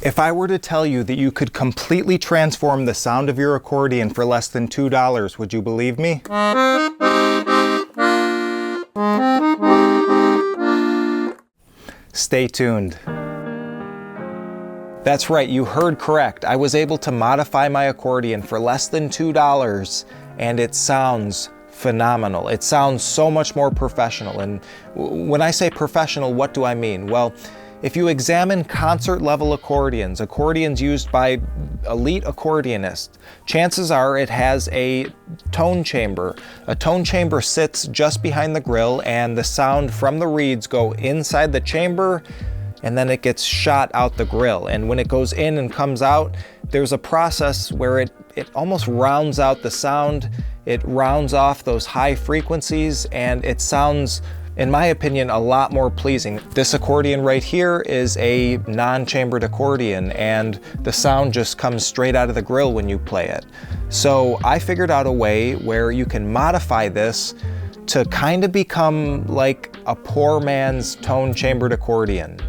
If I were to tell you that you could completely transform the sound of your accordion for less than $2, would you believe me? Stay tuned. That's right, you heard correct. I was able to modify my accordion for less than $2, and it sounds phenomenal. It sounds so much more professional. And when I say professional, what do I mean? Well, if you examine concert-level accordions used by elite accordionists, chances are it has a tone chamber. A tone chamber sits just behind the grill, and the sound from the reeds go inside the chamber, and then it gets shot out the grill. And when it goes in and comes out, there's a process where it almost rounds out the sound. It rounds off those high frequencies, and it sounds, in my opinion, a lot more pleasing. This accordion right here is a non-chambered accordion, and the sound just comes straight out of the grill when you play it. So I figured out a way where you can modify this to kind of become like a poor man's tone-chambered accordion.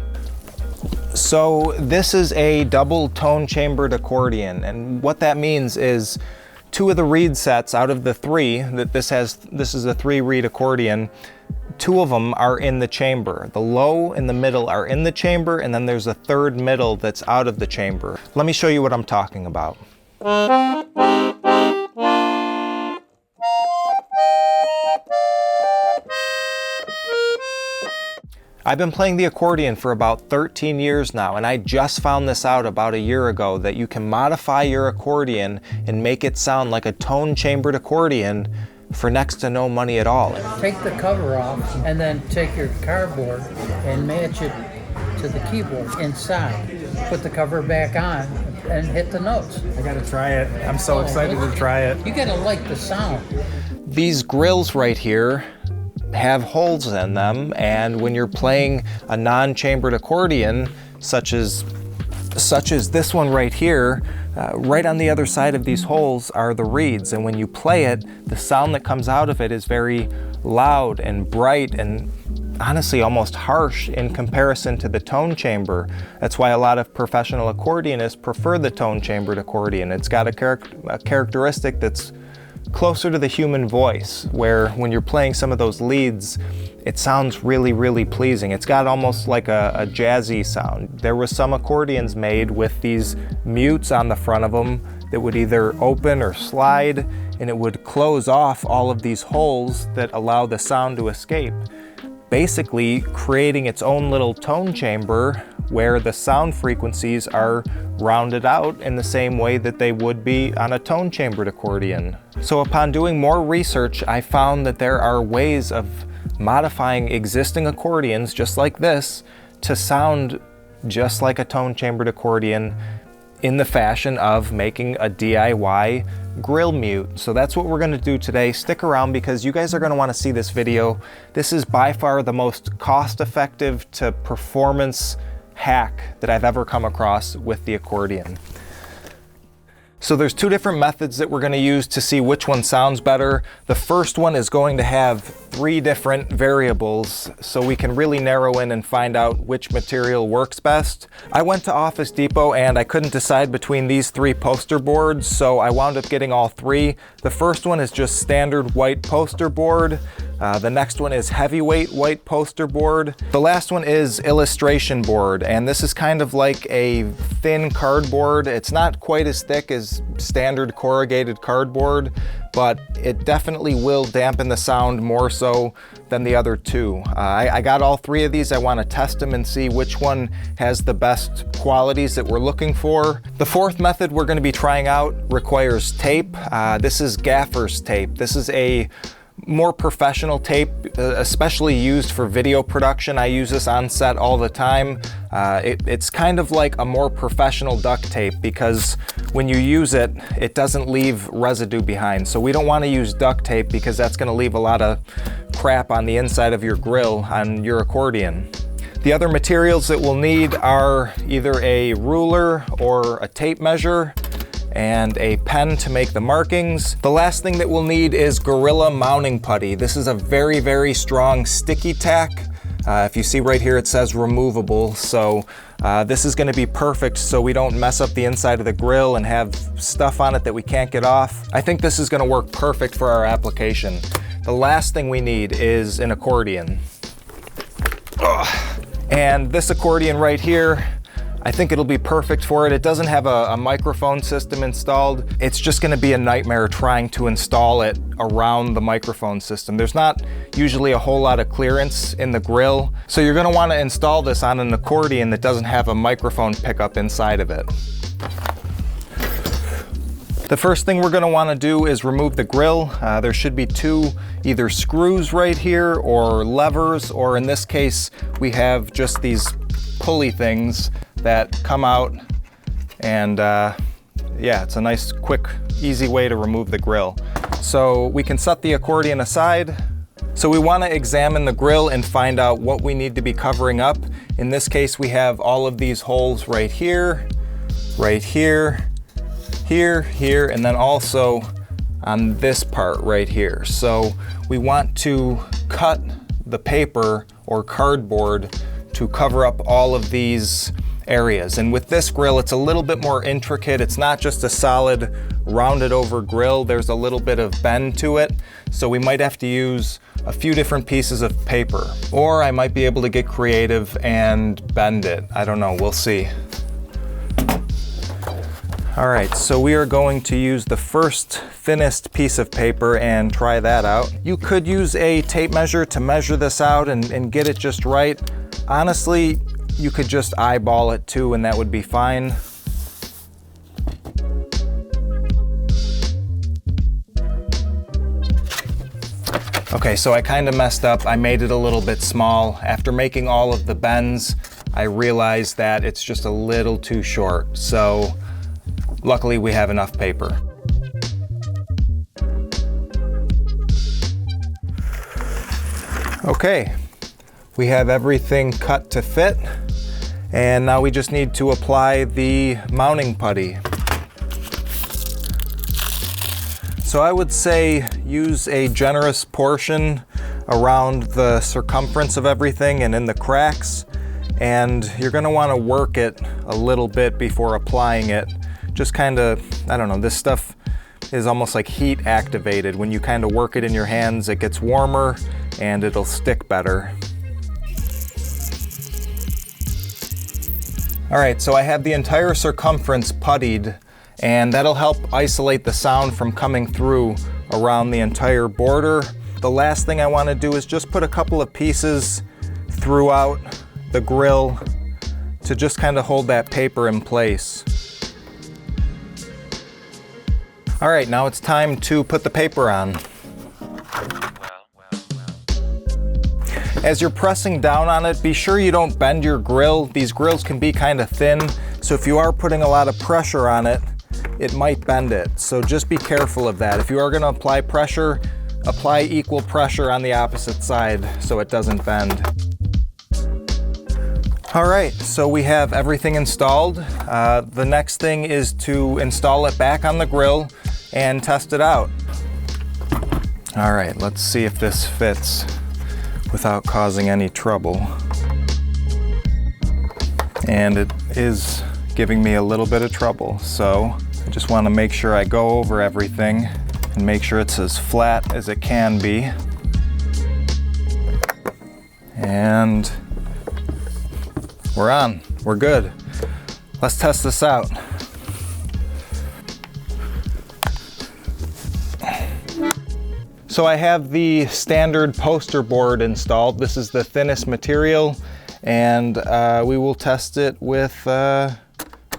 So this is a double tone-chambered accordion, and what that means is 2 of the reed sets out of the 3 that this is a 3-reed accordion. 2 of them are in the chamber. The low and the middle are in the chamber, and then there's a 3rd middle that's out of the chamber. Let me show you what I'm talking about. I've been playing the accordion for about 13 years now, and I just found this out about a year ago, that you can modify your accordion and make it sound like a tone-chambered accordion for next to no money at all. Take the cover off and then take your cardboard and match it to the keyboard inside. Put the cover back on and hit the notes. I gotta try it. I'm so excited to try it. You gotta like the sound. These grills right here have holes in them, and when you're playing a non-chambered accordion, such as this one right here, right on the other side of these holes are the reeds, and when you play it, the sound that comes out of it is very loud and bright and honestly almost harsh in comparison to the tone chamber. That's why a lot of professional accordionists prefer the tone chambered accordion. It's got a characteristic that's closer to the human voice, where when you're playing some of those leads, it sounds really, really pleasing. It's got almost like a jazzy sound. There was some accordions made with these mutes on the front of them that would either open or slide, and it would close off all of these holes that allow the sound to escape, basically creating its own little tone chamber where the sound frequencies are rounded out in the same way that they would be on a tone chambered accordion. So upon doing more research, I found that there are ways of modifying existing accordions just like this to sound just like a tone chambered accordion in the fashion of making a DIY grill mute. So that's what we're going to do today. Stick around because you guys are going to want to see this video. This is by far the most cost-effective to performance hack that I've ever come across with the accordion. So there's 2 different methods that we're going to use to see which one sounds better. The first one is going to have 3 different variables, so we can really narrow in and find out which material works best. I went to Office Depot and I couldn't decide between these 3 poster boards, so I wound up getting all 3. The first one is just standard white poster board. The next one is heavyweight white poster board. The last one is illustration board, and this is kind of like a thin cardboard. It's not quite as thick as standard corrugated cardboard, but it definitely will dampen the sound more so than the other 2. I got all 3 of these. I want to test them and see which one has the best qualities that we're looking for. The 4th method we're going to be trying out requires tape. This is Gaffers tape. This is a more professional tape, especially used for video production. I use this on set all the time. It's kind of like a more professional duct tape because when you use it, it doesn't leave residue behind. So we don't want to use duct tape because that's going to leave a lot of crap on the inside of your grill on your accordion. The other materials that we'll need are either a ruler or a tape measure and a pen to make the markings. The last thing that we'll need is Gorilla mounting putty. This is a very, very strong sticky tack. If you see right here, it says removable, so this is gonna be perfect so we don't mess up the inside of the grill and have stuff on it that we can't get off. I think this is gonna work perfect for our application. The last thing we need is an accordion. And this accordion right here, I think it'll be perfect for it. It doesn't have a microphone system installed. It's just gonna be a nightmare trying to install it around the microphone system. There's not usually a whole lot of clearance in the grill, so you're gonna wanna install this on an accordion that doesn't have a microphone pickup inside of it. The first thing we're gonna wanna do is remove the grill. There should be two either screws right here or levers, or in this case, we have just these pulley things that come out, and yeah, it's a nice, quick, easy way to remove the grill. So we can set the accordion aside. So we want to examine the grill and find out what we need to be covering up. In this case, we have all of these holes right here, here, here, and then also on this part right here. So we want to cut the paper or cardboard to cover up all of these areas. And with this grill, it's a little bit more intricate. It's not just a solid rounded over grill. There's a little bit of bend to it. So we might have to use a few different pieces of paper, or I might be able to get creative and bend it. I don't know, we'll see. All right, so we are going to use the first thinnest piece of paper and try that out. You could use a tape measure to measure this out and get it just right. Honestly, you could just eyeball it too, and that would be fine. Okay, so I kind of messed up. I made it a little bit small. After making all of the bends, I realized that it's just a little too short. So luckily we have enough paper. Okay, we have everything cut to fit. And now we just need to apply the mounting putty. So I would say use a generous portion around the circumference of everything and in the cracks. And you're gonna wanna work it a little bit before applying it. Just kinda, I don't know, this stuff is almost like heat activated. When you kinda work it in your hands, it gets warmer and it'll stick better. All right, so I have the entire circumference puttied, and that'll help isolate the sound from coming through around the entire border. The last thing I want to do is just put a couple of pieces throughout the grill to just kind of hold that paper in place. All right, now it's time to put the paper on. As you're pressing down on it, be sure you don't bend your grill. These grills can be kind of thin, so if you are putting a lot of pressure on it, it might bend it. So just be careful of that. If you are going to apply pressure, apply equal pressure on the opposite side so it doesn't bend. All right, so we have everything installed. The next thing is to install it back on the grill and test it out. All right, let's see if this fits without causing any trouble. And it is giving me a little bit of trouble, so I just want to make sure I go over everything and make sure it's as flat as it can be. And we're on, we're good. Let's test this out. So I have the standard poster board installed. This is the thinnest material, and we will test it with the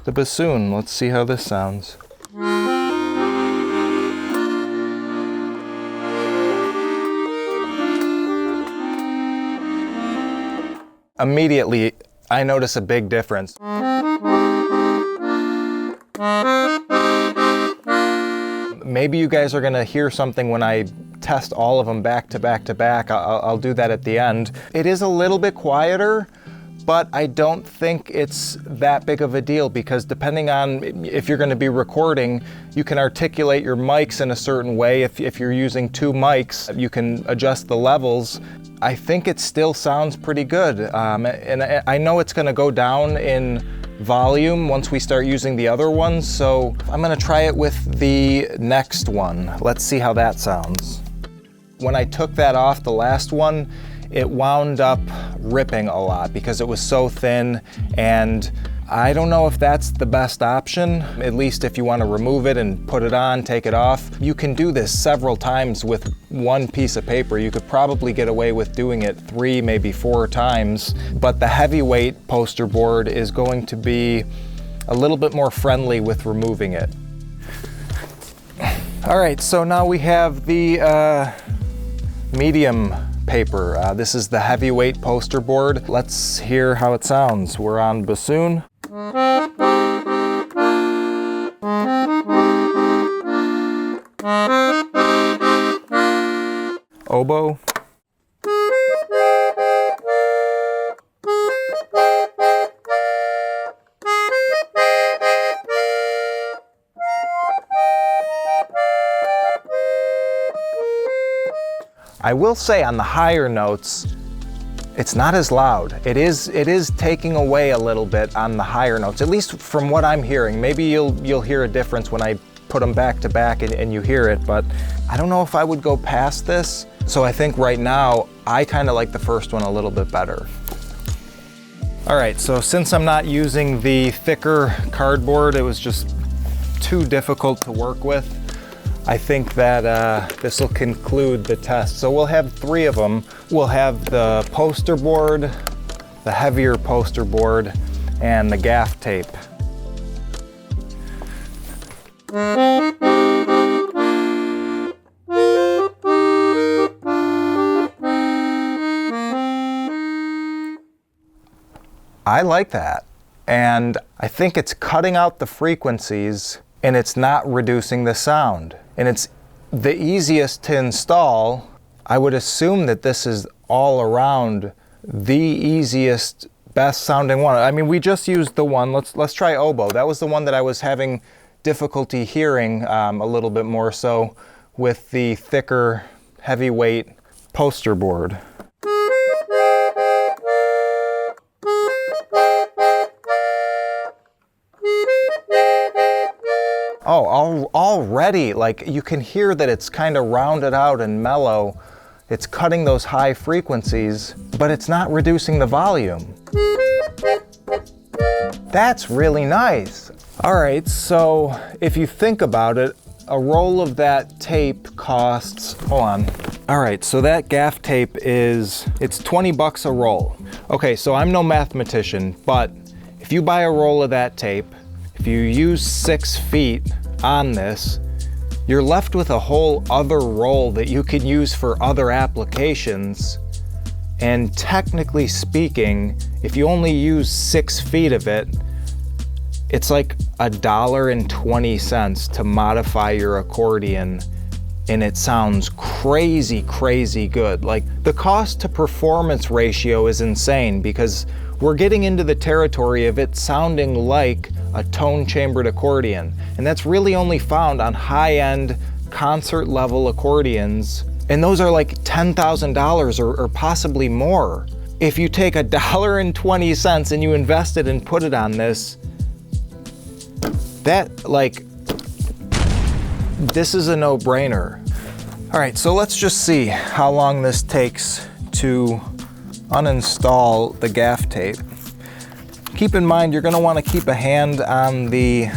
bassoon. Let's see how this sounds. Immediately, I notice a big difference. Maybe you guys are gonna hear something when I test all of them back to back to back. I'll do that at the end. It is a little bit quieter, but I don't think it's that big of a deal because depending on if you're going to be recording, you can articulate your mics in a certain way. If you're using 2 mics, you can adjust the levels. I think it still sounds pretty good. And I know it's going to go down in volume once we start using the other ones, so I'm going to try it with the next one. Let's see how that sounds. When I took that off, the last one, it wound up ripping a lot because it was so thin, and I don't know if that's the best option, at least if you want to remove it and put it on, take it off. You can do this several times with one piece of paper. You could probably get away with doing it 3, maybe 4 times, but the heavyweight poster board is going to be a little bit more friendly with removing it. All right, so now we have the medium paper. This is the heavyweight poster board. Let's hear how it sounds. We're on bassoon. Oboe. I will say on the higher notes, it's not as loud. It is taking away a little bit on the higher notes, at least from what I'm hearing. Maybe you'll hear a difference when I put them back to back and you hear it, but I don't know if I would go past this. So I think right now, I kind of like the first one a little bit better. All right, so since I'm not using the thicker cardboard, it was just too difficult to work with. I think that this will conclude the test. So we'll have 3 of them. We'll have the poster board, the heavier poster board, and the gaff tape. I like that. And I think it's cutting out the frequencies and it's not reducing the sound. And it's the easiest to install. I would assume that this is all around the easiest, best sounding one. I mean, we just used the one. Let's try oboe. That was the one that I was having difficulty hearing a little bit more so with the thicker, heavyweight poster board. Oh, already, like you can hear that it's kind of rounded out and mellow. It's cutting those high frequencies, but it's not reducing the volume. That's really nice. All right, so if you think about it, a roll of that tape costs, hold on. All right, so that gaff tape it's 20 bucks a roll. Okay, so I'm no mathematician, but if you buy a roll of that tape, if you use 6 feet on this, you're left with a whole other roll that you could use for other applications. And technically speaking, if you only use 6 feet of it, it's like $1.20 to modify your accordion, and it sounds crazy, crazy good. Like the cost to performance ratio is insane because we're getting into the territory of it sounding like a tone chambered accordion. And that's really only found on high-end concert level accordions. And those are like $10,000 or possibly more. If you take $1.20 and you invest it and put it on this, this is a no-brainer. All right, so let's just see how long this takes to uninstall the gaff tape. Keep in mind, you're going to want to keep a hand on the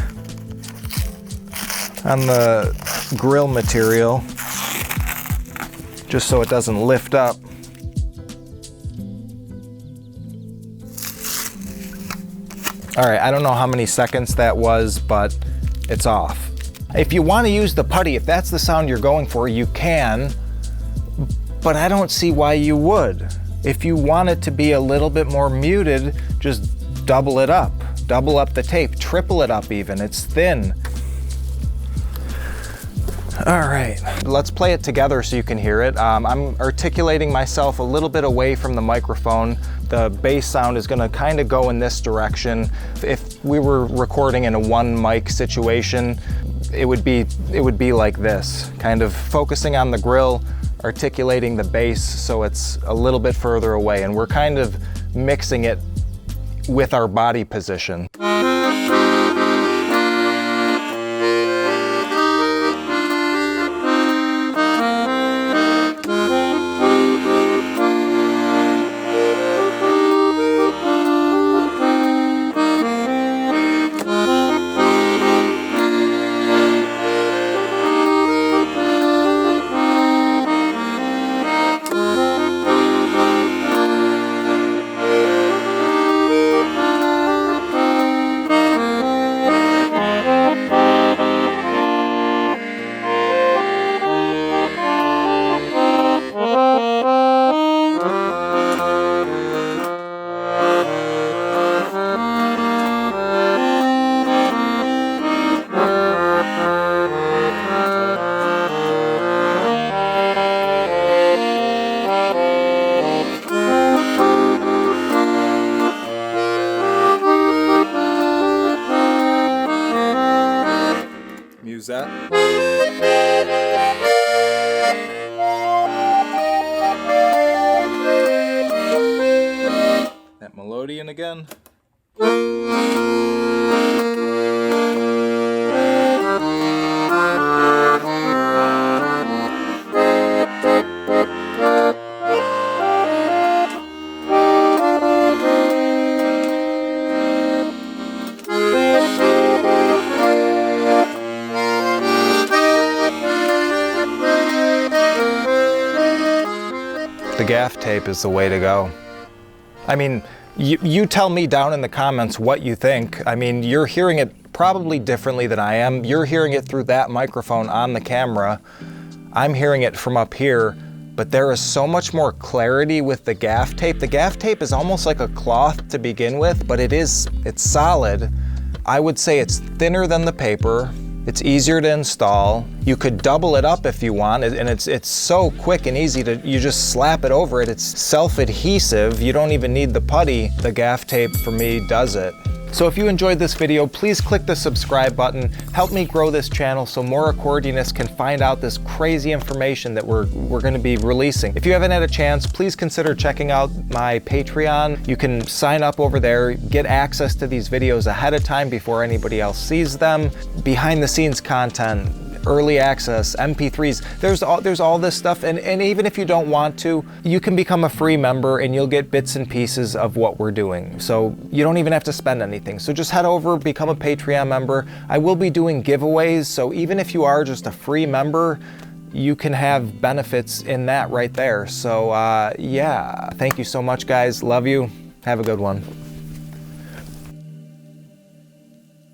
grill material just so it doesn't lift up. All right, I don't know how many seconds that was, but it's off. If you want to use the putty, if that's the sound you're going for, you can, but I don't see why you would. If you want it to be a little bit more muted, just double it up. Double up the tape, triple it up even, it's thin. All right, let's play it together so you can hear it. I'm articulating myself a little bit away from the microphone. the bass sound is gonna kind of go in this direction. If we were recording in a one mic situation, it would be like this, kind of focusing on the grill, articulating the bass so it's a little bit further away, and we're kind of mixing it with our body position. That. That melodeon again. The gaff tape is the way to go. I mean, you tell me down in the comments what you think. I mean, you're hearing it probably differently than I am. You're hearing it through that microphone on the camera. I'm hearing it from up here, but there is so much more clarity with the gaff tape. The gaff tape is almost like a cloth to begin with, but it's solid. I would say it's thinner than the paper. It's easier to install. You could double it up if you want, and it's so quick and easy to, you just slap it over it. It's self-adhesive. You don't even need the putty. The gaff tape for me does it. So if you enjoyed this video, please click the subscribe button. Help me grow this channel so more accordionists can find out this crazy information that we're gonna be releasing. If you haven't had a chance, please consider checking out my Patreon. You can sign up over there, get access to these videos ahead of time before anybody else sees them. Behind the scenes content, early access, MP3s, there's all this stuff, and even if you don't want to, you can become a free member and you'll get bits and pieces of what we're doing. So you don't even have to spend anything. So just head over, become a Patreon member. I will be doing giveaways, so even if you are just a free member, you can have benefits in that right there. So yeah, thank you so much guys, love you, have a good one.